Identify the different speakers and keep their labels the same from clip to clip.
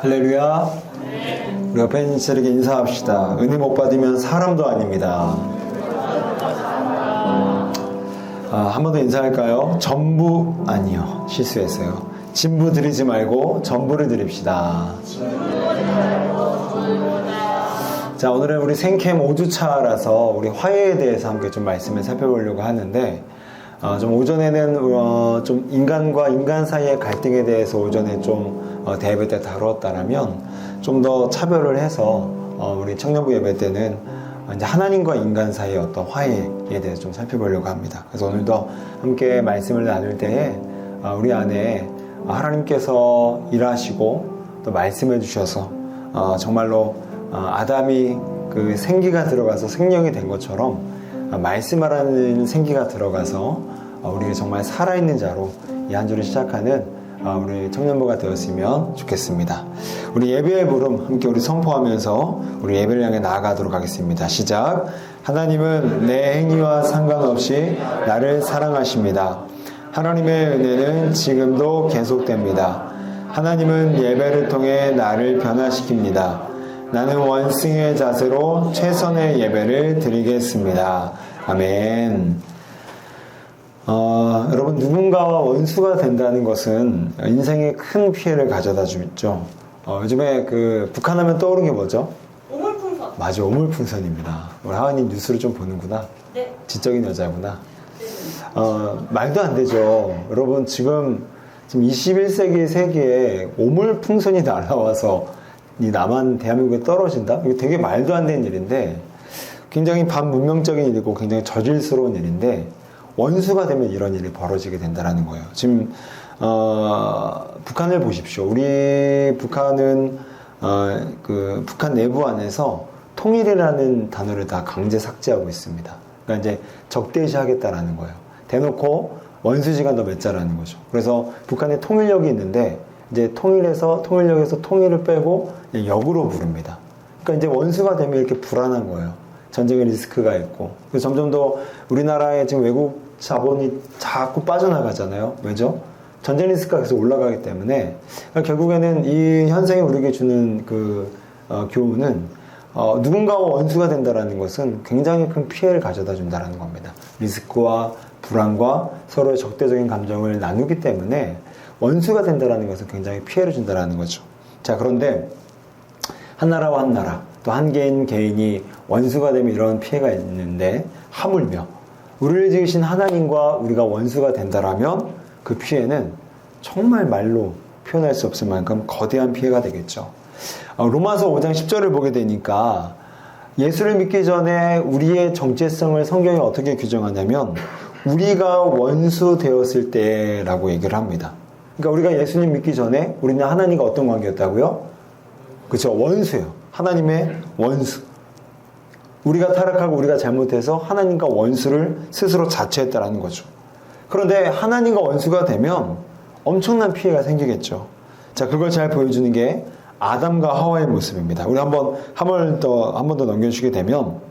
Speaker 1: 할렐루야. 우리 옆에 있는 친구에게 인사합시다. 은혜 못 받으면 사람도 아닙니다. 한 번 더 인사할까요? 전부 아니요. 실수했어요. 진부 드리지 말고 전부를 드립시다. 자, 오늘은 우리 생캠 5주차라서 우리 화해에 대해서 함께 좀 말씀을 살펴보려고 하는데, 좀 오전에는 좀 인간과 인간 사이의 갈등에 대해서 오전에 좀 대예배 때 다루었다면, 좀 더 차별을 해서 우리 청년부 예배 때는 이제 하나님과 인간 사이의 어떤 화해에 대해서 좀 살펴보려고 합니다. 그래서 오늘도 함께 말씀을 나눌 때에 우리 안에 하나님께서 일하시고 또 말씀해 주셔서 정말로 아담이 그 생기가 들어가서 생명이 된 것처럼 말씀하라는 생기가 들어가서 우리가 정말 살아있는 자로 이 한 주를 시작하는 우리 청년부가 되었으면 좋겠습니다. 우리 예배의 부름 함께 우리 선포하면서 우리 예배를 향해 나아가도록 하겠습니다. 시작. 하나님은 내 행위와 상관없이 나를 사랑하십니다. 하나님의 은혜는 지금도 계속됩니다. 하나님은 예배를 통해 나를 변화시킵니다. 나는 원숭이의 자세로 최선의 예배를 드리겠습니다. 아멘. 여러분, 누군가와 원수가 된다는 것은 인생에 큰 피해를 가져다 주죠. 요즘에 그 북한하면 떠오르는 게 뭐죠?
Speaker 2: 오물풍선.
Speaker 1: 맞아, 오물풍선입니다. 우리 하은님 뉴스를 좀 보는구나.
Speaker 2: 네.
Speaker 1: 지적인 여자구나. 말도 안 되죠. 여러분, 지금 21세기 세계에 오물풍선이 날아와서 이 남한 대한민국에 떨어진다? 이거 되게 말도 안 되는 일인데, 굉장히 반문명적인 일이고 굉장히 저질스러운 일인데, 원수가 되면 이런 일이 벌어지게 된다는 거예요. 지금 북한을 보십시오. 우리 북한은 그 북한 내부 안에서 통일이라는 단어를 다 강제 삭제하고 있습니다. 그러니까 이제 적대시하겠다라는 거예요. 대놓고 원수지가 너 맺자라는 거죠. 그래서 북한에 통일력이 있는데 이제 통일력에서 통일을 빼고 역으로 부릅니다. 그러니까 이제 원수가 되면 이렇게 불안한 거예요. 전쟁의 리스크가 있고. 그래서 점점 더 우리나라에 지금 외국 자본이 자꾸 빠져나가잖아요. 왜죠? 전쟁 리스크가 계속 올라가기 때문에. 그러니까 결국에는 이 현상이 우리에게 주는 그 교훈은 누군가와 원수가 된다는 것은 굉장히 큰 피해를 가져다 준다는 겁니다. 리스크와 불안과 서로의 적대적인 감정을 나누기 때문에 원수가 된다는 것은 굉장히 피해를 준다는 거죠. 자, 그런데 한 나라와 한 나라, 또 한 개인이 원수가 되면 이런 피해가 있는데, 하물며 우리를 지으신 하나님과 우리가 원수가 된다라면 그 피해는 정말 말로 표현할 수 없을 만큼 거대한 피해가 되겠죠. 로마서 5장 10절을 보게 되니까 예수를 믿기 전에 우리의 정체성을 성경이 어떻게 규정하냐면 우리가 원수 되었을 때라고 얘기를 합니다. 그러니까 우리가 예수님 믿기 전에 우리는 하나님과 어떤 관계였다고요? 그렇죠. 원수예요. 하나님의 원수. 우리가 타락하고 우리가 잘못해서 하나님과 원수를 스스로 자처했다라는 거죠. 그런데 하나님과 원수가 되면 엄청난 피해가 생기겠죠. 자, 그걸 잘 보여주는 게 아담과 하와의 모습입니다. 우리 한 번 더 넘겨주시게 되면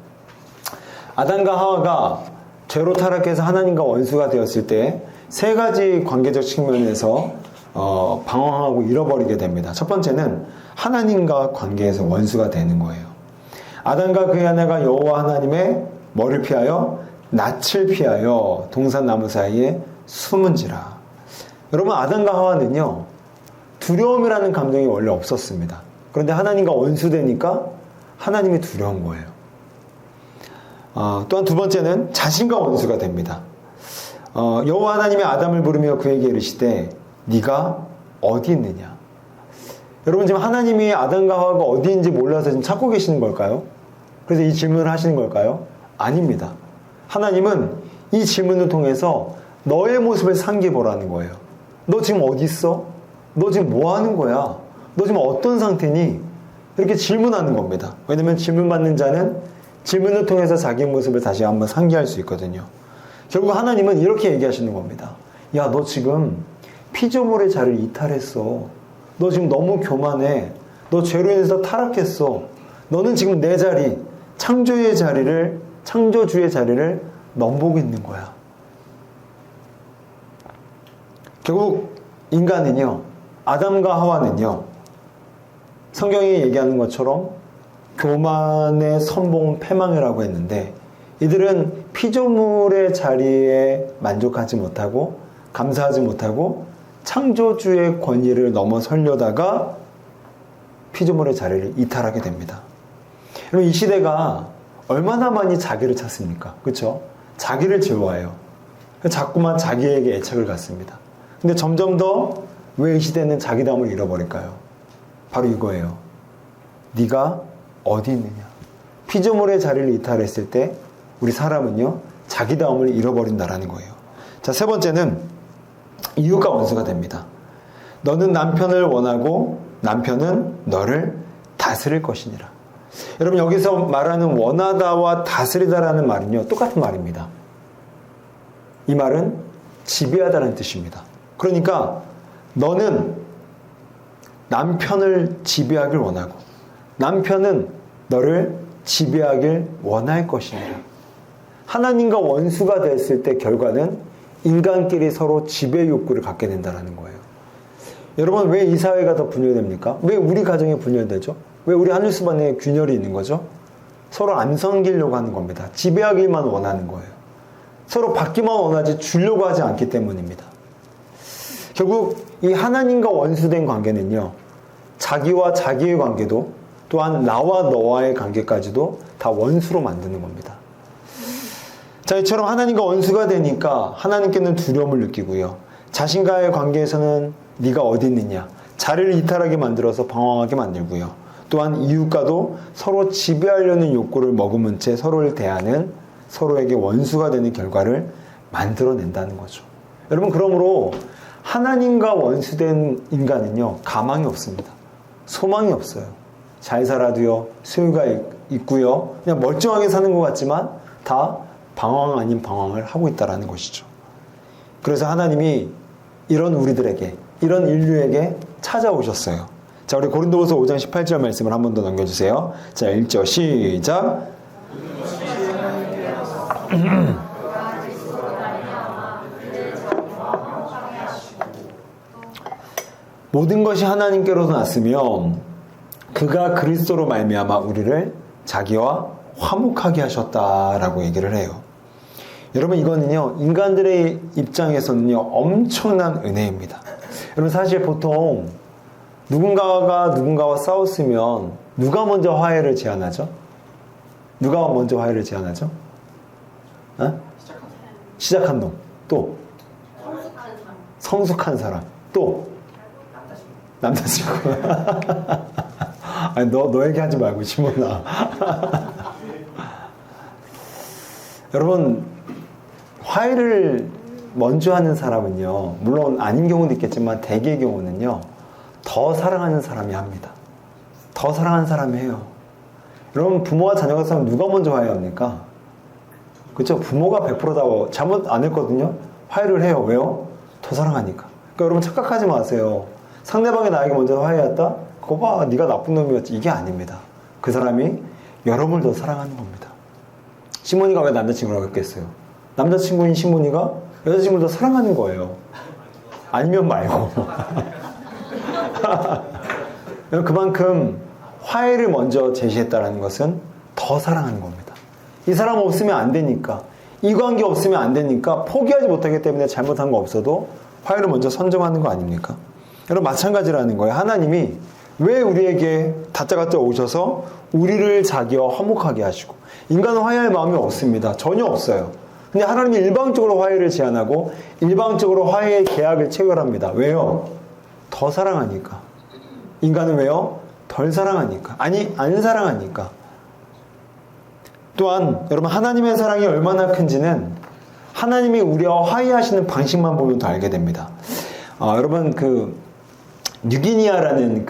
Speaker 1: 아담과 하와가 죄로 타락해서 하나님과 원수가 되었을 때 세 가지 관계적 측면에서 방황하고 잃어버리게 됩니다. 첫 번째는 하나님과 관계에서 원수가 되는 거예요. 아담과 그의 아내가 여호와 하나님의 뭐를 피하여? 낯을 피하여 동산나무 사이에 숨은지라. 여러분, 아담과 하와는요, 두려움이라는 감정이 원래 없었습니다. 그런데 하나님과 원수되니까 하나님이 두려운 거예요. 또한 두 번째는 자신과 원수가 됩니다. 여호와 하나님이 아담을 부르며 그에게 이르시되 네가 어디 있느냐. 여러분, 지금 하나님이 아담과 하와가 어디인지 몰라서 지금 찾고 계시는 걸까요? 그래서 이 질문을 하시는 걸까요? 아닙니다. 하나님은 이 질문을 통해서 너의 모습을 상기해보라는 거예요. 너 지금 어디 있어? 너 지금 뭐 하는 거야? 너 지금 어떤 상태니? 이렇게 질문하는 겁니다. 왜냐면 질문받는 자는 질문을 통해서 자기 모습을 다시 한번 상기할 수 있거든요. 결국 하나님은 이렇게 얘기하시는 겁니다. 야, 너 지금 피조물의 자리를 이탈했어. 너 지금 너무 교만해. 너 죄로 인해서 타락했어. 너는 지금 내 자리, 창조주의 자리를 넘보고 있는 거야. 결국 인간은요, 아담과 하와는요, 성경이 얘기하는 것처럼 교만의 선봉은 패망이라고 했는데 이들은 피조물의 자리에 만족하지 못하고 감사하지 못하고 창조주의 권위를 넘어서려다가 피조물의 자리를 이탈하게 됩니다. 여러분, 이 시대가 얼마나 많이 자기를 찾습니까? 그렇죠? 자기를 즐거워해요. 자꾸만 자기에게 애착을 갖습니다. 근데 점점 더 왜 이 시대는 자기다움을 잃어버릴까요? 바로 이거예요. 네가 어디 있느냐. 피조물의 자리를 이탈했을 때 우리 사람은요, 자기다움을 잃어버린다라는 거예요. 자, 세 번째는 이웃과 원수가 됩니다. 너는 남편을 원하고 남편은 너를 다스릴 것이니라. 여러분, 여기서 말하는 원하다와 다스리다라는 말은요, 똑같은 말입니다. 이 말은 지배하다라는 뜻입니다. 그러니까 너는 남편을 지배하길 원하고 남편은 너를 지배하길 원할 것이니라. 하나님과 원수가 됐을 때 결과는 인간끼리 서로 지배 욕구를 갖게 된다는 거예요. 여러분, 왜 이 사회가 더 분열됩니까? 왜 우리 가정이 분열되죠? 왜 우리 한일수반에 균열이 있는 거죠? 서로 안 섬기려고 하는 겁니다. 지배하기만 원하는 거예요. 서로 받기만 원하지 주려고 하지 않기 때문입니다. 결국 이 하나님과 원수된 관계는요, 자기와 자기의 관계도 또한 나와 너와의 관계까지도 다 원수로 만드는 겁니다. 자, 이처럼 하나님과 원수가 되니까 하나님께는 두려움을 느끼고요, 자신과의 관계에서는 네가 어디 있느냐, 자리를 이탈하게 만들어서 방황하게 만들고요, 또한 이웃과도 서로 지배하려는 욕구를 머금은 채 서로를 대하는, 서로에게 원수가 되는 결과를 만들어낸다는 거죠. 여러분, 그러므로 하나님과 원수된 인간은요, 가망이 없습니다. 소망이 없어요. 잘 살아도요, 소유가 있고요, 그냥 멀쩡하게 사는 것 같지만 다 방황 아닌 방황을 하고 있다는 것이죠. 그래서 하나님이 이런 우리들에게, 이런 인류에게 찾아오셨어요. 자, 우리 고린도후서 5장 18절 말씀을 한 번 더 넘겨주세요. 자, 1절 시작. 모든 것이 하나님께로서 났으며 그가 그리스도로 말미암아 우리를 자기와 화목하게 하셨다라고 얘기를 해요. 여러분, 이거는요, 인간들의 입장에서는요, 엄청난 은혜입니다. 여러분, 사실 보통 누군가와 싸웠으면 누가 먼저 화해를 제안하죠? 누가 먼저 화해를 제안하죠? 어? 시작한 놈. 또 성숙한 사람. 또 남자친구. 아니, 너 얘기하지 말고 시몬아. 여러분, 화해를 먼저 하는 사람은요, 물론 아닌 경우도 있겠지만 대개의 경우는요, 더 사랑하는 사람이 합니다. 더 사랑하는 사람이 해요. 여러분, 부모와 자녀가 싸우면 누가 먼저 화해합니까? 그렇죠? 부모가 100%다 잘못 안 했거든요. 화해를 해요. 왜요? 더 사랑하니까. 그러니까 여러분, 착각하지 마세요. 상대방이 나에게 먼저 화해했다? 그거 봐, 네가 나쁜 놈이었지. 이게 아닙니다. 그 사람이 여러분을 더 사랑하는 겁니다. 시몬이가 왜 남자친구라고 했겠어요? 남자친구인 시몬이가 여자친구를 더 사랑하는 거예요. 아니면 말고. 그만큼 화해를 먼저 제시했다는 것은 더 사랑하는 겁니다. 이 사람 없으면 안 되니까, 이 관계 없으면 안 되니까 포기하지 못하기 때문에 잘못한 거 없어도 화해를 먼저 선정하는 거 아닙니까? 여러분, 마찬가지라는 거예요. 하나님이 왜 우리에게 다짜고짜 오셔서 우리를 자기와 화목하게 하시고, 인간은 화해할 마음이 없습니다. 전혀 없어요. 근데 하나님이 일방적으로 화해를 제안하고 일방적으로 화해의 계약을 체결합니다. 왜요? 더 사랑하니까. 인간은 왜요? 덜 사랑하니까. 아니, 안 사랑하니까. 또한 여러분, 하나님의 사랑이 얼마나 큰지는 하나님이 우리와 화해하시는 방식만 보면 더 알게 됩니다. 여러분, 뉴기니아라는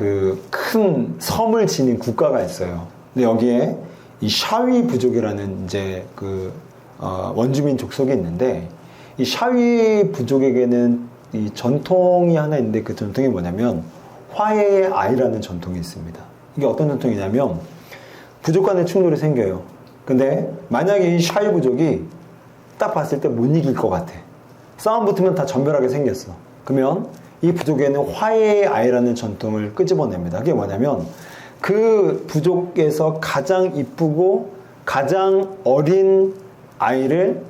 Speaker 1: 큰 섬을 지닌 국가가 있어요. 근데 여기에 이 샤위 부족이라는 이제 원주민 족속이 있는데, 이 샤위 부족에게는 이 전통이 하나 있는데, 그 전통이 뭐냐면 화해의 아이라는 전통이 있습니다. 이게 어떤 전통이냐면, 부족 간의 충돌이 생겨요. 근데 만약에 이 샤위 부족이 딱 봤을 때 못 이길 것 같아. 싸움 붙으면 다 전멸하게 생겼어. 그러면 이 부족에는 화해의 아이라는 전통을 끄집어냅니다. 그게 뭐냐면, 그 부족에서 가장 이쁘고 가장 어린 아이를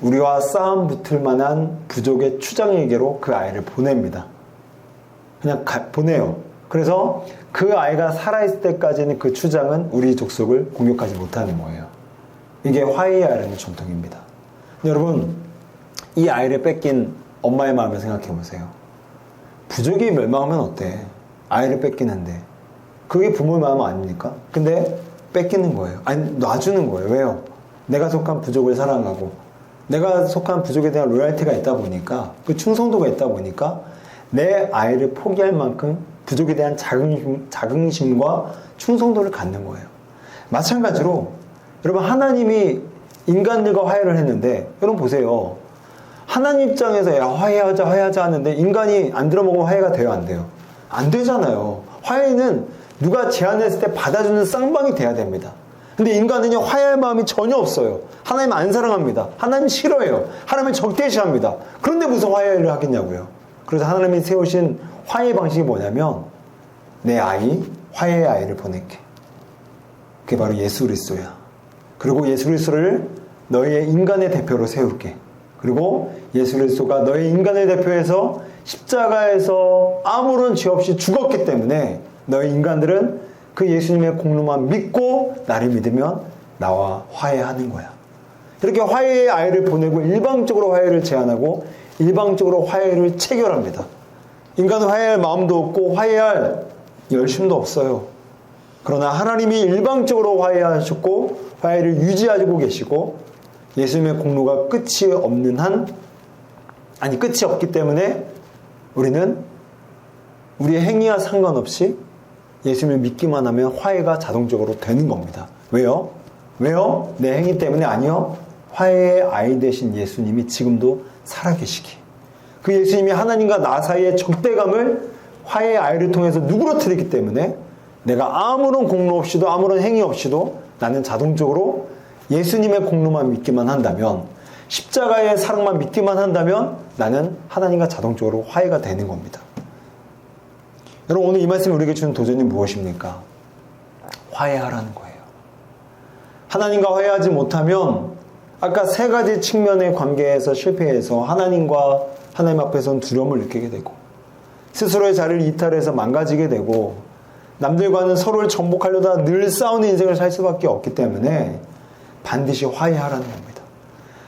Speaker 1: 우리와 싸움 붙을 만한 부족의 추장에게로 그 아이를 보냅니다. 그냥 보내요. 그래서 그 아이가 살아있을 때까지는 그 추장은 우리 족속을 공격하지 못하는 거예요. 이게 화해하라는 전통입니다. 여러분, 이 아이를 뺏긴 엄마의 마음을 생각해 보세요. 부족이 멸망하면 어때? 아이를 뺏기는데. 그게 부모의 마음 아닙니까? 근데 뺏기는 거예요. 아니, 놔주는 거예요. 왜요? 내가 속한 부족을 사랑하고 내가 속한 부족에 대한 로열티가 있다 보니까, 그 충성도가 있다 보니까 내 아이를 포기할 만큼 부족에 대한 자긍심과 충성도를 갖는 거예요. 마찬가지로 여러분, 하나님이 인간들과 화해를 했는데, 여러분 보세요. 하나님 입장에서 야, 화해하자 하는데 인간이 안 들어먹으면 화해가 돼요, 안 돼요? 안 되잖아요. 화해는 누가 제안했을 때 받아주는 쌍방이 돼야 됩니다. 근데 인간은요, 화해할 마음이 전혀 없어요. 하나님 안 사랑합니다. 하나님 싫어해요. 하나님을 적대시합니다. 그런데 무슨 화해를 하겠냐고요. 그래서 하나님이 세우신 화해 방식이 뭐냐면, 내 아이, 화해의 아이를 보낼게. 그게 바로 예수 그리스도야. 그리고 예수 그리스도를 너희의 인간의 대표로 세울게. 그리고 예수 그리스도가 너희 인간의 대표에서 십자가에서 아무런 죄 없이 죽었기 때문에 너희 인간들은 그 예수님의 공로만 믿고 나를 믿으면 나와 화해하는 거야. 이렇게 화해의 아이를 보내고 일방적으로 화해를 제안하고 일방적으로 화해를 체결합니다. 인간은 화해할 마음도 없고 화해할 열심도 없어요. 그러나 하나님이 일방적으로 화해하셨고 화해를 유지하고 계시고, 예수님의 공로가 끝이 없기 때문에 우리는 우리의 행위와 상관없이 예수님을 믿기만 하면 화해가 자동적으로 되는 겁니다. 왜요? 내 행위 때문에? 아니요. 화해의 아이 되신 예수님이 지금도 살아계시기. 그 예수님이 하나님과 나 사이의 적대감을 화해의 아이를 통해서 누그러뜨리기 때문에 내가 아무런 공로 없이도 아무런 행위 없이도 나는 자동적으로 예수님의 공로만 믿기만 한다면, 십자가의 사랑만 믿기만 한다면 나는 하나님과 자동적으로 화해가 되는 겁니다. 여러분, 오늘 이 말씀이 우리에게 주는 도전이 무엇입니까? 화해하라는 거예요. 하나님과 화해하지 못하면 아까 세 가지 측면의 관계에서 실패해서 하나님 앞에서는 두려움을 느끼게 되고, 스스로의 자리를 이탈해서 망가지게 되고, 남들과는 서로를 정복하려다 늘 싸우는 인생을 살 수밖에 없기 때문에 반드시 화해하라는 겁니다.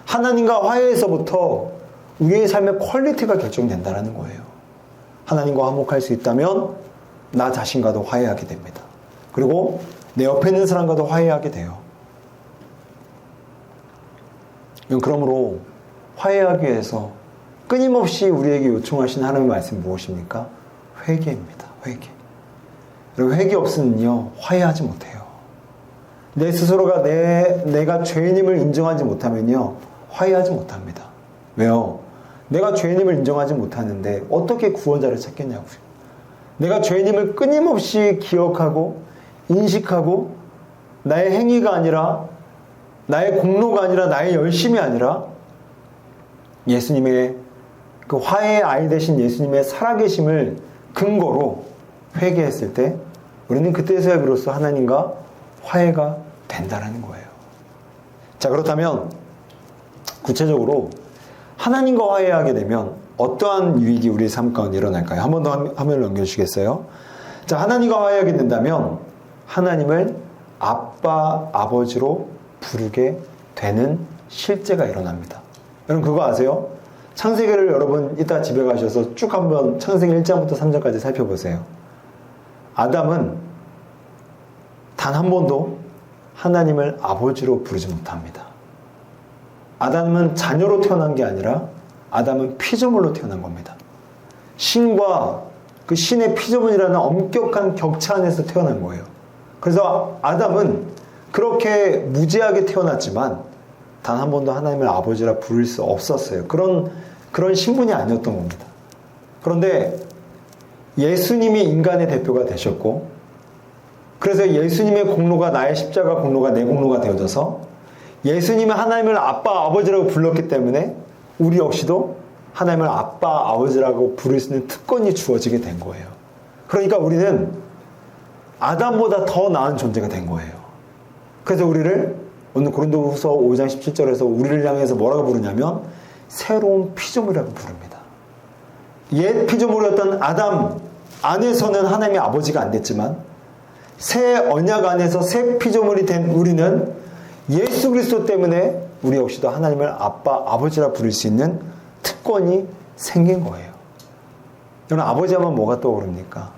Speaker 1: 하나님과 화해에서부터 우리의 삶의 퀄리티가 결정된다는 거예요. 하나님과 화목할 수 있다면 나 자신과도 화해하게 됩니다. 그리고 내 옆에 있는 사람과도 화해하게 돼요. 그러므로 화해하기 위해서 끊임없이 우리에게 요청하신 하나님의 말씀이 무엇입니까? 회개입니다. 회개. 그리고 회개 없으면요, 화해하지 못해요. 내 스스로가 내가 죄인임을 인정하지 못하면요, 화해하지 못합니다. 왜요? 내가 죄인임을 인정하지 못하는데 어떻게 구원자를 찾겠냐고요. 내가 죄인임을 끊임없이 기억하고 인식하고 나의 행위가 아니라, 나의 공로가 아니라, 나의 열심이 아니라 예수님의 그 화해의 아이 되신 예수님의 살아계심을 근거로 회개했을 때 우리는 그때서야 비로소 하나님과 화해가 된다는 거예요. 자, 그렇다면 구체적으로 하나님과 화해하게 되면 어떠한 유익이 우리 삶 가운데 일어날까요? 한 번 더 화면을 넘겨주시겠어요? 자, 하나님과 화해하게 된다면 하나님을 아빠, 아버지로 부르게 되는 실제가 일어납니다. 여러분 그거 아세요? 창세기를 여러분 이따 집에 가셔서 쭉 한번 창세기 1장부터 3장까지 살펴보세요. 아담은 단 한 번도 하나님을 아버지로 부르지 못합니다. 아담은 자녀로 태어난 게 아니라 아담은 피조물로 태어난 겁니다. 신과 그 신의 피조물이라는 엄격한 격차 안에서 태어난 거예요. 그래서 아담은 그렇게 무지하게 태어났지만 단 한 번도 하나님을 아버지라 부를 수 없었어요. 그런 신분이 아니었던 겁니다. 그런데 예수님이 인간의 대표가 되셨고, 그래서 예수님의 공로가 나의 십자가 공로가 내 공로가 되어져서 예수님이 하나님을 아빠, 아버지라고 불렀기 때문에 우리 역시도 하나님을 아빠, 아버지라고 부를 수 있는 특권이 주어지게 된 거예요. 그러니까 우리는 아담보다 더 나은 존재가 된 거예요. 그래서 우리를 오늘 고린도후서 5장 17절에서 우리를 향해서 뭐라고 부르냐면 새로운 피조물이라고 부릅니다. 옛 피조물이었던 아담 안에서는 하나님의 아버지가 안 됐지만 새 언약 안에서 새 피조물이 된 우리는 예수 그리스도 때문에 우리 역시도 하나님을 아빠, 아버지라 부를 수 있는 특권이 생긴 거예요. 여러분, 아버지 하면 뭐가 떠오릅니까?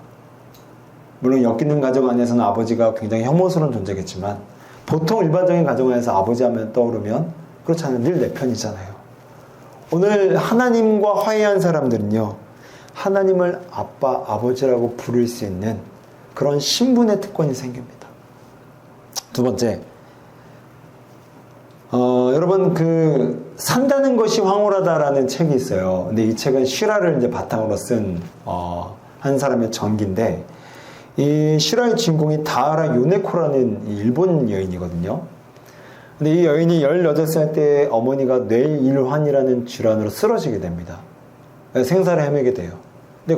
Speaker 1: 물론 엮이는 가정 안에서는 아버지가 굉장히 혐오스러운 존재겠지만 보통 일반적인 가정 안에서 아버지 하면 떠오르면 그렇지 않아요. 늘 내 편이잖아요. 오늘 하나님과 화해한 사람들은요, 하나님을 아빠, 아버지라고 부를 수 있는 그런 신분의 특권이 생깁니다. 두 번째, 여러분, 산다는 것이 황홀하다라는 책이 있어요. 근데 이 책은 슈라를 이제 바탕으로 쓴, 한 사람의 전기인데, 이 슈라의 주인공이 다하라 요네코라는 일본 여인이거든요. 근데 이 여인이 18살 때 어머니가 뇌일환이라는 질환으로 쓰러지게 됩니다. 생사를 헤매게 돼요. 근데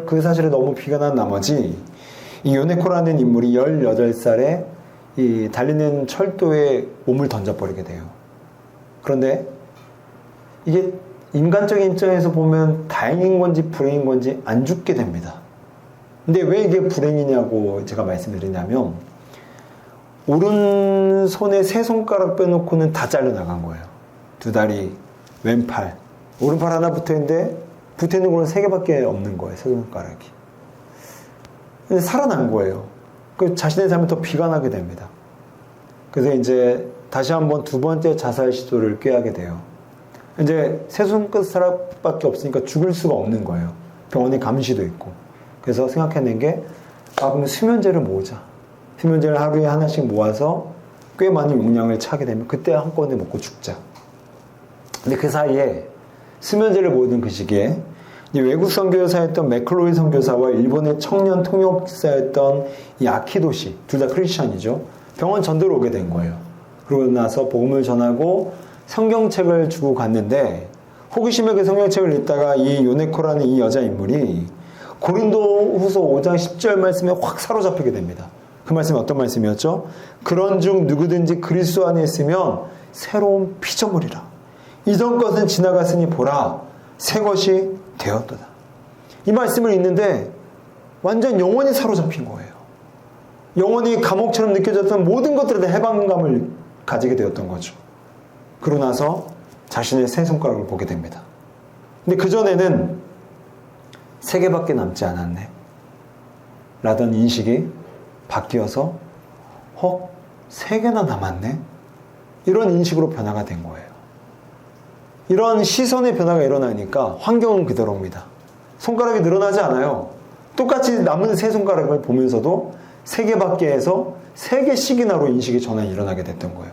Speaker 1: 그 사실에 너무 비관한 나머지, 이 요네코라는 인물이 18살에 이 달리는 철도에 몸을 던져버리게 돼요. 그런데 이게 인간적인 입장에서 보면 다행인 건지 불행인 건지 안 죽게 됩니다. 근데 왜 이게 불행이냐고 제가 말씀드리냐면 오른손에 세 손가락 빼놓고는 다 잘려나간 거예요. 두 다리, 왼팔, 오른팔 하나 붙어있는데 붙어있는 거는 3개밖에 없는 거예요. 세 손가락이. 근데 살아난 거예요. 그 자신의 삶을 더 비관하게 됩니다. 그래서 이제 다시 한번 두 번째 자살 시도를 꾀하게 돼요. 이제 세 손가락밖에 없으니까 죽을 수가 없는 거예요. 병원에 감시도 있고. 그래서 생각해낸 게, 그럼 수면제를 모으자. 수면제를 하루에 하나씩 모아서 꽤 많은 용량을 차게 되면 그때 한꺼번에 먹고 죽자. 근데 그 사이에 수면제를 모으던 그 시기에 외국 선교사였던 맥클로이 선교사와 일본의 청년 통역사였던 이 아키도시, 둘 다 크리스찬이죠. 병원 전도를 오게 된 거예요. 그러고 나서 복음을 전하고 성경책을 주고 갔는데 호기심에 그 성경책을 읽다가 이 요네코라는 이 여자 인물이 고린도후서 5장 10절 말씀에 확 사로잡히게 됩니다. 그 말씀이 어떤 말씀이었죠? 그런 중 누구든지 그리스도 안에 있으면 새로운 피조물이라. 이전 것은 지나갔으니 보라, 새 것이 되었도다. 이 말씀을 읽는데 완전 영원히 사로잡힌 거예요. 영원히 감옥처럼 느껴졌던 모든 것들에 대한 해방감을 가지게 되었던 거죠. 그러고 나서 자신의 세 손가락을 보게 됩니다. 근데 그전에는 3개밖에 남지 않았네 라던 인식이 바뀌어서 3개나 남았네? 이런 인식으로 변화가 된 거예요. 이런 시선의 변화가 일어나니까 환경은 그대로입니다. 손가락이 늘어나지 않아요. 똑같이 남은 세 손가락을 보면서도 3개밖에 해서 3개씩이나로 인식의 전환이 일어나게 됐던 거예요.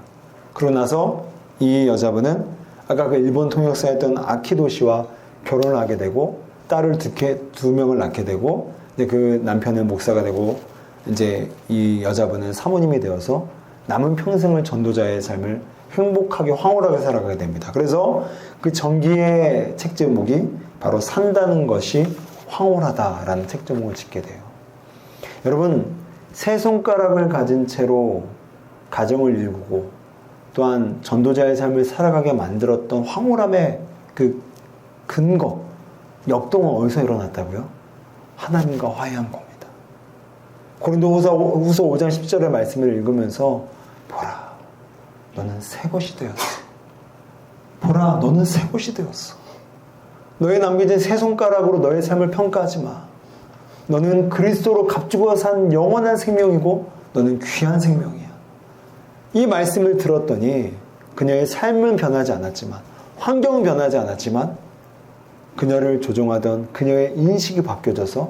Speaker 1: 그러고 나서 이 여자분은 아까 그 일본 통역사였던 아키도 씨와 결혼을 하게 되고 딸을 2명을 낳게 되고 그 남편은 목사가 되고 이제 이 여자분은 사모님이 되어서 남은 평생을 전도자의 삶을 행복하게 황홀하게 살아가게 됩니다. 그래서 그 전기의 책 제목이 바로 산다는 것이 황홀하다라는 책 제목을 짓게 돼요. 여러분, 세 손가락을 가진 채로 가정을 일구고 또한 전도자의 삶을 살아가게 만들었던 황홀함의 그 근거, 역동은 어디서 일어났다고요? 하나님과 화해한 겁니다. 고린도후서 5장 10절의 말씀을 읽으면서 보라, 너는 새 것이 되었어. 보라, 너는 새 것이 되었어. 너의 남겨진 세 손가락으로 너의 삶을 평가하지 마. 너는 그리스도로 값주고 산 영원한 생명이고 너는 귀한 생명이야. 이 말씀을 들었더니 그녀의 삶은 변하지 않았지만, 환경은 변하지 않았지만 그녀를 조종하던 그녀의 인식이 바뀌어져서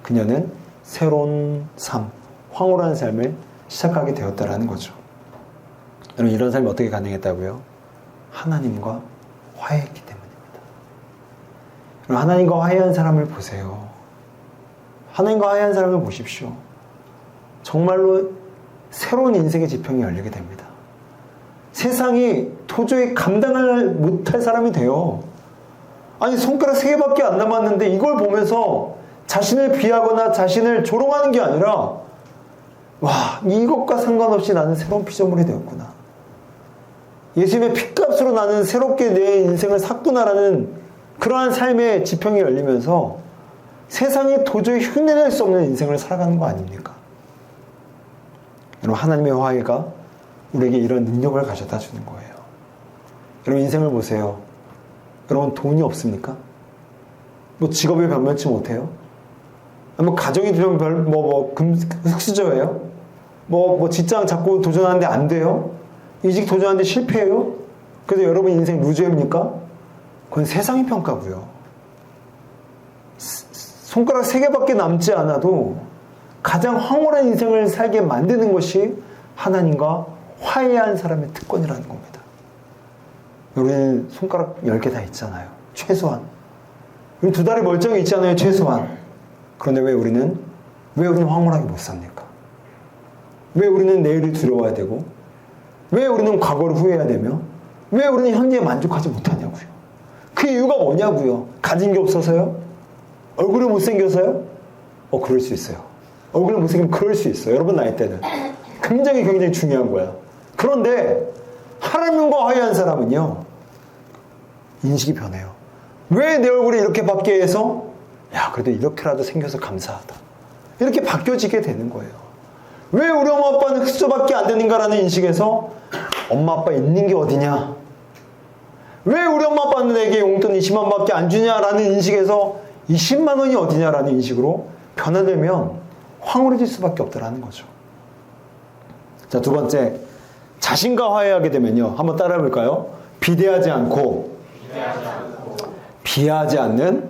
Speaker 1: 그녀는 새로운 삶, 황홀한 삶을 시작하게 되었다라는 거죠. 여러분, 이런 삶이 어떻게 가능했다고요? 하나님과 화해했기 때문입니다. 여러분, 하나님과 화해한 사람을 보세요. 하나님과 화해한 사람을 보십시오. 정말로 새로운 인생의 지평이 열리게 됩니다. 세상이 도저히 감당을 못할 사람이 돼요. 아니, 손가락 3개밖에 안 남았는데 이걸 보면서 자신을 비하거나 자신을 조롱하는 게 아니라 와, 이것과 상관없이 나는 새로운 피조물이 되었구나. 예수님의 핏값으로 나는 새롭게 내 인생을 샀구나라는 그러한 삶의 지평이 열리면서 세상이 도저히 흉내낼 수 없는 인생을 살아가는 거 아닙니까? 여러분, 하나님의 화해가 우리에게 이런 능력을 가져다 주는 거예요. 여러분, 인생을 보세요. 여러분, 돈이 없습니까? 뭐 직업을 변변치 못해요? 뭐 가정이 좀 흙수저예요? 뭐 직장 자꾸 도전하는데 안 돼요? 이직 도전하는데 실패해요? 그래서 여러분 인생 루저입니까? 그건 세상의 평가고요. 손가락 3개밖에 남지 않아도 가장 황홀한 인생을 살게 만드는 것이 하나님과 화해한 사람의 특권이라는 겁니다. 우리는 손가락 10개 다 있잖아요. 최소한. 우리 2다리 멀쩡히 있잖아요. 최소한. 그런데 왜 우리는 황홀하게 못 삽니까? 왜 우리는 내일을 두려워야 되고, 왜 우리는 과거를 후회해야 되며, 왜 우리는 현재에 만족하지 못하냐고요. 그 이유가 뭐냐고요. 가진 게 없어서요? 얼굴이 못생겨서요? 그럴 수 있어요. 얼굴이 못생기면 그럴 수 있어요. 여러분 나이 때는. 굉장히 중요한 거야. 그런데 하나님과 화해한 사람은요, 인식이 변해요. 왜 내 얼굴이 이렇게 바뀌게 해서, 야, 그래도 이렇게라도 생겨서 감사하다. 이렇게 바뀌어지게 되는 거예요. 왜 우리 엄마 아빠는 흑수저밖에 안 되는가라는 인식에서 엄마 아빠 있는 게 어디냐? 왜 우리 엄마 아빠는 내게 용돈 20만 원밖에 안 주냐라는 인식에서 20만 원이 어디냐라는 인식으로 변화되면 황홀해질 수밖에 없다라는 거죠. 자, 2번째, 자신과 화해하게 되면요, 한번 따라해 볼까요? 비대하지 않고 비하하지 않는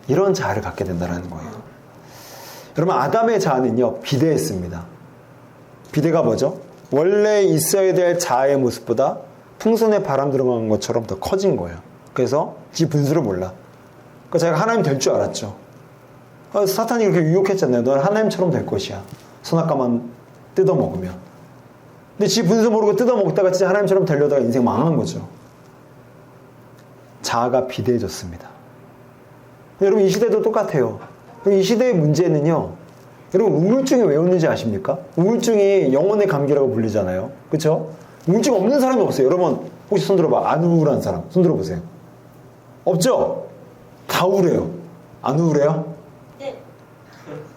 Speaker 1: 이런 자아를 갖게 된다는 거예요. 여러분, 아담의 자아는요, 비대했습니다. 비대가 뭐죠? 원래 있어야 될 자아의 모습보다 풍선에 바람 들어간 것처럼 더 커진 거예요. 그래서 지 분수를 몰라. 그러니까 자기가 하나님 될 줄 알았죠. 사탄이 그렇게 유혹했잖아요. 넌 하나님처럼 될 것이야. 선악과만 뜯어먹으면. 근데 지 분수 모르고 뜯어먹다가 진짜 하나님처럼 되려다가 인생 망한 거죠. 자아가 비대해졌습니다. 여러분, 이 시대도 똑같아요. 이 시대의 문제는요, 여러분, 우울증이 왜 오는지 아십니까? 우울증이 영혼의 감기라고 불리잖아요. 그렇죠? 우울증 없는 사람이 없어요. 여러분, 혹시 손 들어봐. 안 우울한 사람 손 들어보세요. 없죠? 다 우울해요. 안 우울해요?
Speaker 2: 네.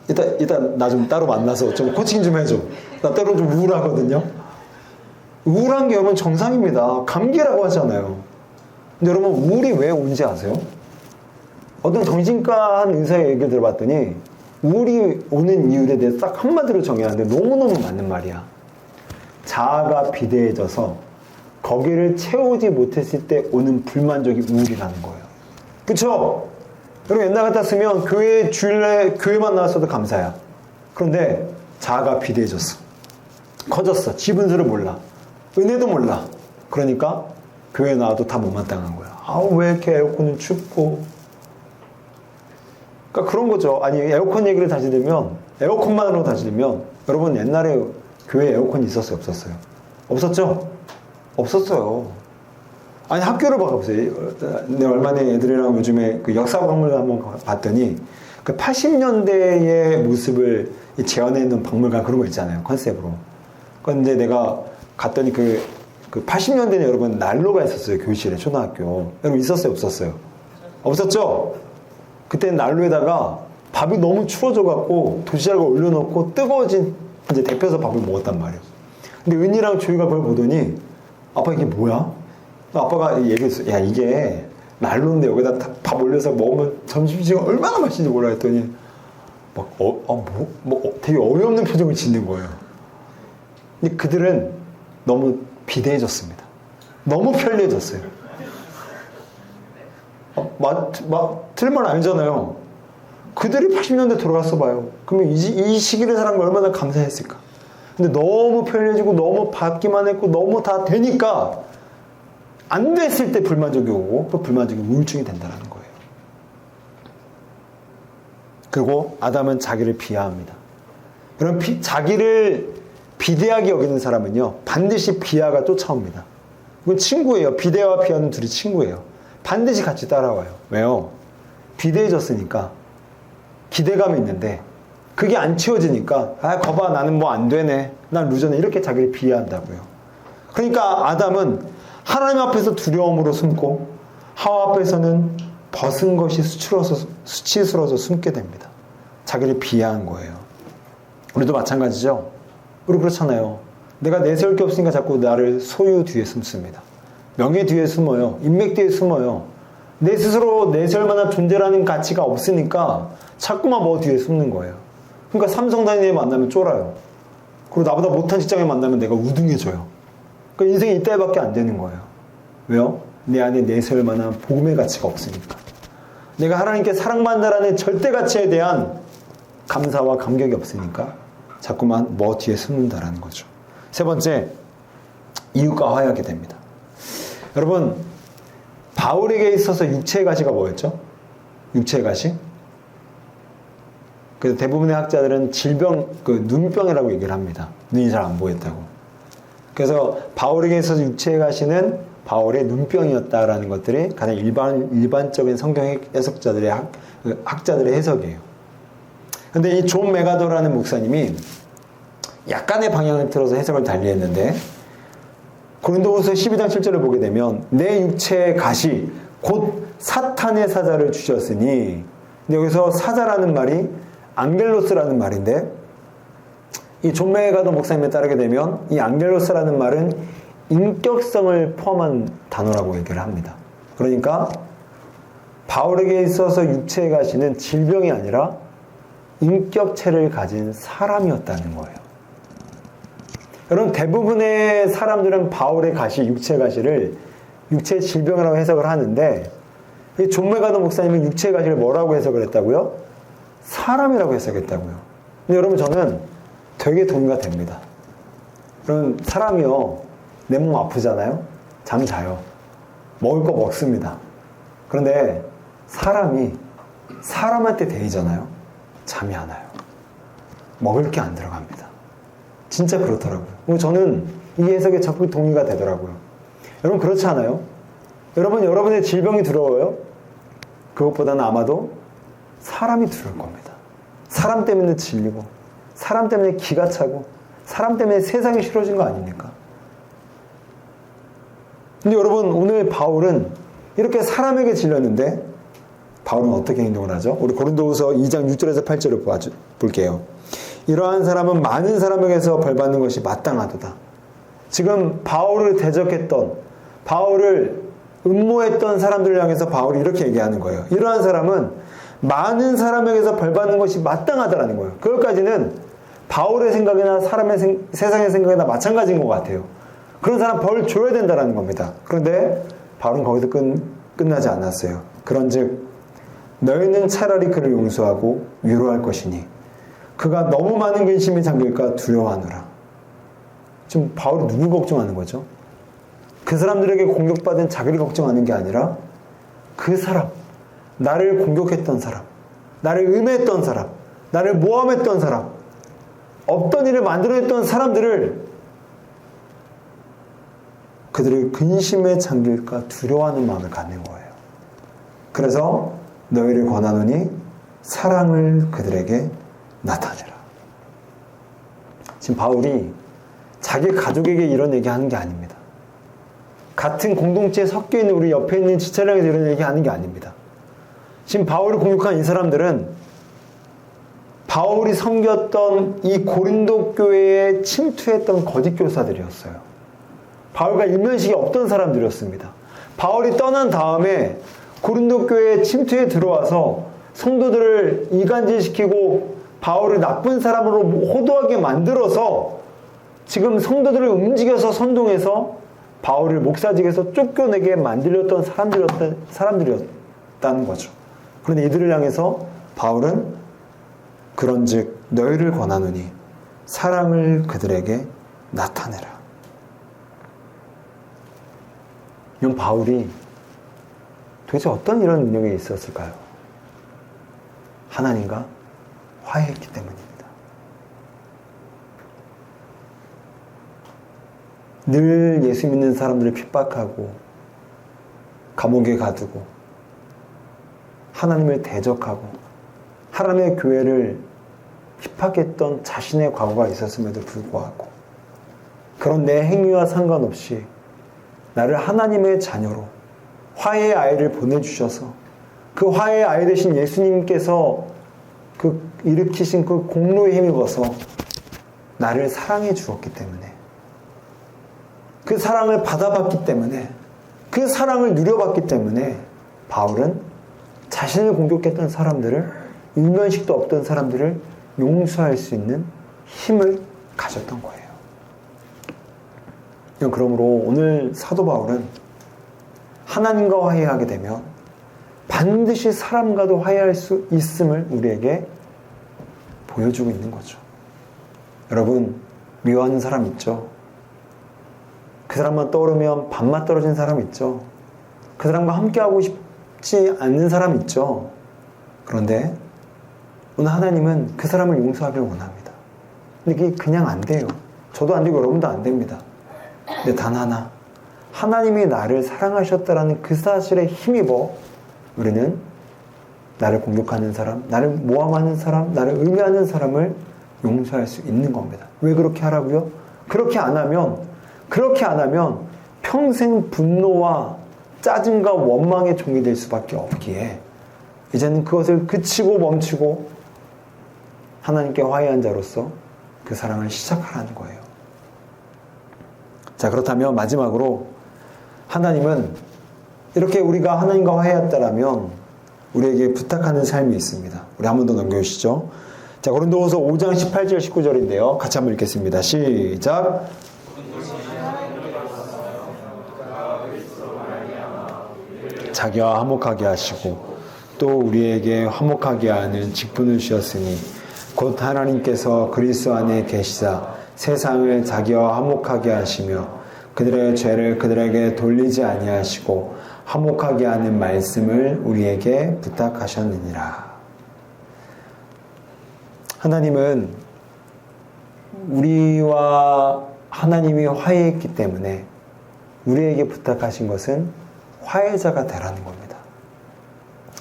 Speaker 1: 이따 나 좀 따로 만나서 좀 코칭 좀 해줘. 나 때로 좀 우울하거든요. 우울한 게 여러분 정상입니다. 감기라고 하잖아요. 근데 여러분, 우울이 왜 오는지 아세요? 어떤 정신과 한 의사의 얘기를 들어봤더니 우울이 오는 이유에 대해서 딱 한마디로 정의하는데 너무너무 맞는 말이야. 자아가 비대해져서 거기를 채우지 못했을 때 오는 불만족이 우울이라는 거예요. 그쵸? 여러분, 옛날 같았으면 주일에 교회만 나왔어도 감사야. 그런데 자아가 비대해졌어. 커졌어. 지분수를 몰라. 은혜도 몰라. 그러니까 교회 나와도 다 못마땅한 거야. 왜 이렇게 에어컨은 춥고. 그러니까 그런 거죠. 아니, 에어컨 얘기를 다시 들면, 에어컨만으로 다시 들면, 여러분, 옛날에 교회에 에어컨이 있었어요? 없었어요? 없었죠? 없었어요. 아니, 학교를 봐보세요. 내가 얼마 전에 애들이랑 요즘에 그 역사박물관 한번 봤더니, 그 80년대의 모습을 재현해 놓은 박물관 그런 거 있잖아요. 컨셉으로. 그런데 내가 갔더니 그 80년대는 여러분 난로가 있었어요. 교실에, 초등학교. 여러분 있었어요? 없었어요? 없었죠? 그때는 난로에다가 밥이 너무 추워져갖고 도시락을 올려놓고 뜨거워진 이제 데펴서 밥을 먹었단 말이에요. 근데 은희랑 조이가 그걸 보더니 아빠 이게 뭐야? 아빠가 얘기했어. 야, 이게 난로인데 여기다 밥 올려서 먹으면 점심시간 얼마나 맛있는지 몰라 했더니 막 되게 어이없는 표정을 짓는 거예요. 근데 그들은 너무 비대해졌습니다. 너무 편리해졌어요. 틀린 말 아니잖아요. 그들이 80년대 돌아갔어 봐요. 그러면 이 시기를 살한 거 얼마나 감사했을까. 근데 너무 편리해지고 너무 받기만 했고 너무 다 되니까 안 됐을 때 불만족이 오고 또 불만족이 우울증이 된다는 거예요. 그리고 아담은 자기를 비하합니다. 여러분, 자기를 비대하게 여기는 사람은요, 반드시 비하가 쫓아옵니다. 이건 친구예요. 비대와 비하는 둘이 친구예요. 반드시 같이 따라와요. 왜요? 비대해졌으니까 기대감이 있는데 그게 안 채워지니까 거봐 나는 뭐 안 되네, 난 루저네, 이렇게 자기를 비하한다고요. 그러니까 아담은 하나님 앞에서 두려움으로 숨고 하와 앞에서는 벗은 것이 수치스러워서 숨게 됩니다. 자기를 비하한 거예요. 우리도 마찬가지죠. 우리 그렇잖아요. 내가 내세울 게 없으니까 자꾸 나를 소유 뒤에 숨습니다. 명예 뒤에 숨어요. 인맥 뒤에 숨어요. 내 스스로 내세울 만한 존재라는 가치가 없으니까 자꾸만 뭐 뒤에 숨는 거예요. 그러니까 삼성 다니는 애 만나면 쫄아요. 그리고 나보다 못한 직장에 만나면 내가 우등해져요. 그러니까 인생이 이때밖에 안 되는 거예요. 왜요? 내 안에 내세울 만한 복음의 가치가 없으니까. 내가 하나님께 사랑받는다라는 절대 가치에 대한 감사와 감격이 없으니까 자꾸만 뭐 뒤에 숨는다라는 거죠. 세 번째, 이웃과 화해하게 됩니다. 여러분, 바울에게 있어서 육체의 가시가 뭐였죠? 육체의 가시? 그래서 대부분의 학자들은 질병, 눈병이라고 얘기를 합니다. 눈이 잘 안 보였다고. 그래서 바울에게 있어서 육체의 가시는 바울의 눈병이었다라는 것들이 가장 일반적인 성경 해석자들의 학자들의 해석이에요. 근데 이 존 메가더라는 목사님이 약간의 방향을 틀어서 해석을 달리했는데, 고린도후서 12장 7절을 보게 되면 내 육체의 가시 곧 사탄의 사자를 주셨으니, 근데 여기서 사자라는 말이 앙겔로스라는 말인데, 이 존 메가더 목사님에 따르게 되면 이 앙겔로스라는 말은 인격성을 포함한 단어라고 얘기를 합니다. 그러니까 바울에게 있어서 육체의 가시는 질병이 아니라 인격체를 가진 사람이었다는 거예요. 여러분, 대부분의 사람들은 바울의 가시, 육체의 가시를 육체의 질병이라고 해석을 하는데, 이 존 메가더 목사님은 육체의 가시를 뭐라고 해석을 했다고요? 사람이라고 해석했다고요. 근데 여러분, 저는 되게 동의가 됩니다. 여러분, 사람이요, 내 몸 아프잖아요? 잠 자요. 먹을 거 먹습니다. 그런데 사람이 사람한테 데이잖아요? 잠이 안 와요. 먹을 게 안 들어갑니다. 진짜 그렇더라고요. 저는 이 해석에 적극 동의가 되더라고요. 여러분, 그렇지 않아요? 여러분의 질병이 두려워요? 그것보다는 아마도 사람이 두려울 겁니다. 사람 때문에 질리고, 사람 때문에 기가 차고, 사람 때문에 세상이 싫어진 거 아닙니까? 근데 여러분, 오늘 바울은 이렇게 사람에게 질렸는데 바울은 어떻게 행동을 하죠? 우리 고린도후서 2장 6절에서 8절을 볼게요. 이러한 사람은 많은 사람에게서 벌받는 것이 마땅하도다. 지금 바울을 대적했던, 바울을 음모했던 사람들을 향해서 바울이 이렇게 얘기하는 거예요. 이러한 사람은 많은 사람에게서 벌받는 것이 마땅하다라는 거예요. 그것까지는 바울의 생각이나 세상의 생각이나 마찬가지인 것 같아요. 그런 사람 벌 줘야 된다는 겁니다. 그런데 바울은 거기서 끝나지 않았어요. 그런즉 너희는 차라리 그를 용서하고 위로할 것이니 그가 너무 많은 근심에 잠길까 두려워하노라. 지금 바울이 누구 걱정하는 거죠? 그 사람들에게 공격받은 자기를 걱정하는 게 아니라 그 사람, 나를 공격했던 사람, 나를 음해했던 사람, 나를 모함했던 사람, 없던 일을 만들어냈던 사람들을, 그들의 근심에 잠길까 두려워하는 마음을 갖는 거예요. 그래서 너희를 권하노니 사랑을 그들에게 나타내라. 지금 바울이 자기 가족에게 이런 얘기하는 게 아닙니다. 같은 공동체에 섞여 있는 우리 옆에 있는 지체량에서 이런 얘기하는 게 아닙니다. 지금 바울을 공격한 이 사람들은 바울이 섬겼던 이 고린도 교회에 침투했던 거짓 교사들이었어요. 바울과 일면식이 없던 사람들이었습니다. 바울이 떠난 다음에 고린도 교회에 침투해 들어와서 성도들을 이간질시키고 바울을 나쁜 사람으로 호도하게 만들어서 지금 성도들을 움직여서 선동해서 바울을 목사직에서 쫓겨내게 만들었던 사람들이었다는 거죠. 그런데 이들을 향해서 바울은 그런즉 너희를 권하노니 사랑을 그들에게 나타내라. 이런 바울이 도대체 어떤 이런 능력이 있었을까요? 하나님과 화해했기 때문입니다. 늘 예수 믿는 사람들을 핍박하고 감옥에 가두고 하나님을 대적하고 하나님의 교회를 핍박했던 자신의 과거가 있었음에도 불구하고 그런 내 행위와 상관없이 나를 하나님의 자녀로 화해의 아이를 보내주셔서 그 화해의 아이 되신 예수님께서 그 일으키신 그 공로에 힘입어서 나를 사랑해 주었기 때문에, 그 사랑을 받아봤기 때문에, 그 사랑을 누려봤기 때문에 바울은 자신을 공격했던 사람들을, 일면식도 없던 사람들을 용서할 수 있는 힘을 가졌던 거예요. 그러므로 오늘 사도 바울은 하나님과 화해하게 되면 반드시 사람과도 화해할 수 있음을 우리에게 보여주고 있는 거죠. 여러분, 미워하는 사람 있죠? 그 사람만 떠오르면 밥맛 떨어진 사람 있죠? 그 사람과 함께하고 싶지 않는 사람 있죠? 그런데 오늘 하나님은 그 사람을 용서하길 원합니다. 근데 그게 그냥 안 돼요. 저도 안 되고 여러분도 안 됩니다. 근데 단 하나, 하나님이 나를 사랑하셨다라는 그 사실에 힘입어 우리는 나를 공격하는 사람, 나를 모함하는 사람, 나를 의뢰하는 사람을 용서할 수 있는 겁니다. 왜 그렇게 하라고요? 그렇게 안 하면 평생 분노와 짜증과 원망의 종이 될 수밖에 없기에 이제는 그것을 그치고 멈추고 하나님께 화해한 자로서 그 사랑을 시작하라는 거예요. 자, 그렇다면 마지막으로 하나님은 이렇게 우리가 하나님과 화해했다라면 우리에게 부탁하는 삶이 있습니다. 우리 한 번 더 넘겨주시죠. 자, 고린도후서 5장 18절 19절인데요. 같이 한번 읽겠습니다. 시작. 자기와 화목하게 하시고 또 우리에게 화목하게 하는 직분을 주셨으니 곧 하나님께서 그리스도 안에 계시사 세상을 자기와 화목하게 하시며 그들의 죄를 그들에게 돌리지 아니하시고 화목하게 하는 말씀을 우리에게 부탁하셨느니라. 하나님은 우리와 하나님이 화해했기 때문에 우리에게 부탁하신 것은 화해자가 되라는 겁니다.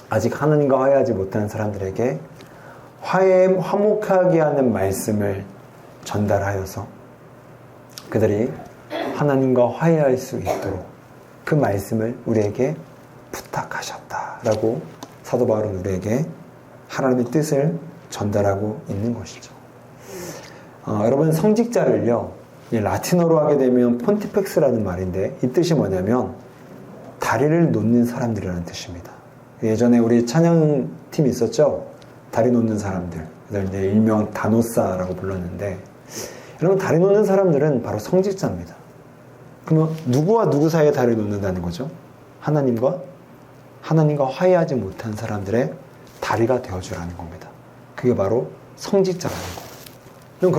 Speaker 1: 아직 하나님과 화해하지 못한 사람들에게 화목하게 하는 말씀을 전달하여서 그들이 하나님과 화해할 수 있도록 그 말씀을 우리에게 부탁하셨다라고 사도 바울은 우리에게 하나님의 뜻을 전달하고 있는 것이죠. 여러분, 성직자를요, 라틴어로 하게 되면 폰티펙스라는 말인데 이 뜻이 뭐냐면 다리를 놓는 사람들이라는 뜻입니다. 예전에 우리 찬양팀이 있었죠? 다리 놓는 사람들. 그래서 이제 일명 다노사라고 불렀는데, 여러분, 다리 놓는 사람들은 바로 성직자입니다. 그러면 누구와 누구 사이에 다리를 놓는다는 거죠? 하나님과 화해하지 못한 사람들의 다리가 되어주라는 겁니다. 그게 바로 성직자라는 거예요.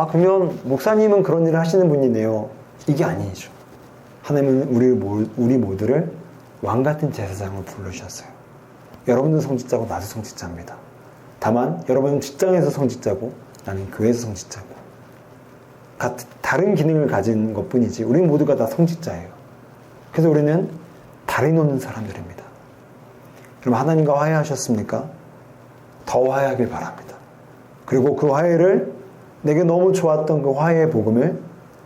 Speaker 1: 그러면 목사님은 그런 일을 하시는 분이네요. 이게 아니죠. 하나님은 우리 모두를 왕같은 제사장을 부르셨어요. 여러분은 성직자고 나도 성직자입니다. 다만 여러분은 직장에서 성직자고 나는 교회에서 성직자고 다른 기능을 가진 것뿐이지 우리 모두가 다 성직자예요. 그래서 우리는 다리 놓는 사람들입니다. 그럼 하나님과 화해하셨습니까? 더 화해하길 바랍니다. 그리고 그 화해를, 내게 너무 좋았던 그 화해의 복음을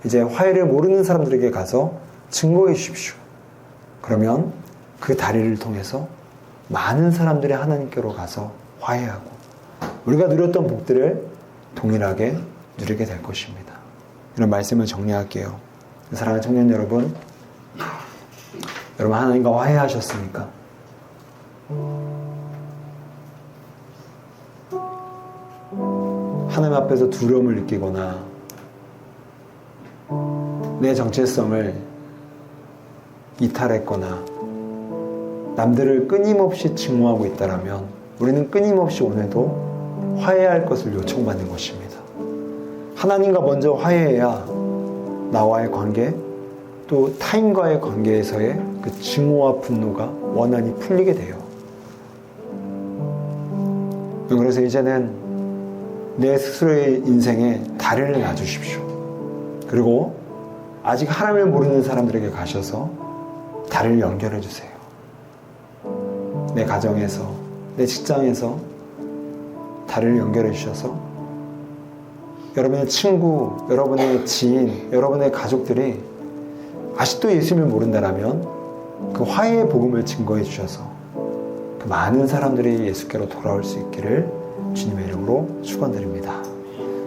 Speaker 1: 이제 화해를 모르는 사람들에게 가서 증거해 주십시오. 그러면 그 다리를 통해서 많은 사람들이 하나님께로 가서 화해하고 우리가 누렸던 복들을 동일하게 누리게 될 것입니다. 이런 말씀을 정리할게요. 사랑하는 청년 여러분, 하나님과 화해하셨습니까? 하나님 앞에서 두려움을 느끼거나 내 정체성을 이탈했거나 남들을 끊임없이 증오하고 있다면 우리는 끊임없이 오늘도 화해할 것을 요청받는 것입니다. 하나님과 먼저 화해해야 나와의 관계, 또 타인과의 관계에서의 그 증오와 분노가 원한이 풀리게 돼요. 그래서 이제는 내 스스로의 인생에 다리를 놔주십시오. 그리고 아직 하나님을 모르는 사람들에게 가셔서 다리를 연결해 주세요. 내 가정에서, 내 직장에서 다리를 연결해 주셔서 여러분의 친구, 여러분의 지인, 여러분의 가족들이 아직도 예수님을 모른다라면 그 화해의 복음을 증거해 주셔서 그 많은 사람들이 예수께로 돌아올 수 있기를 주님의 이름으로 축원드립니다.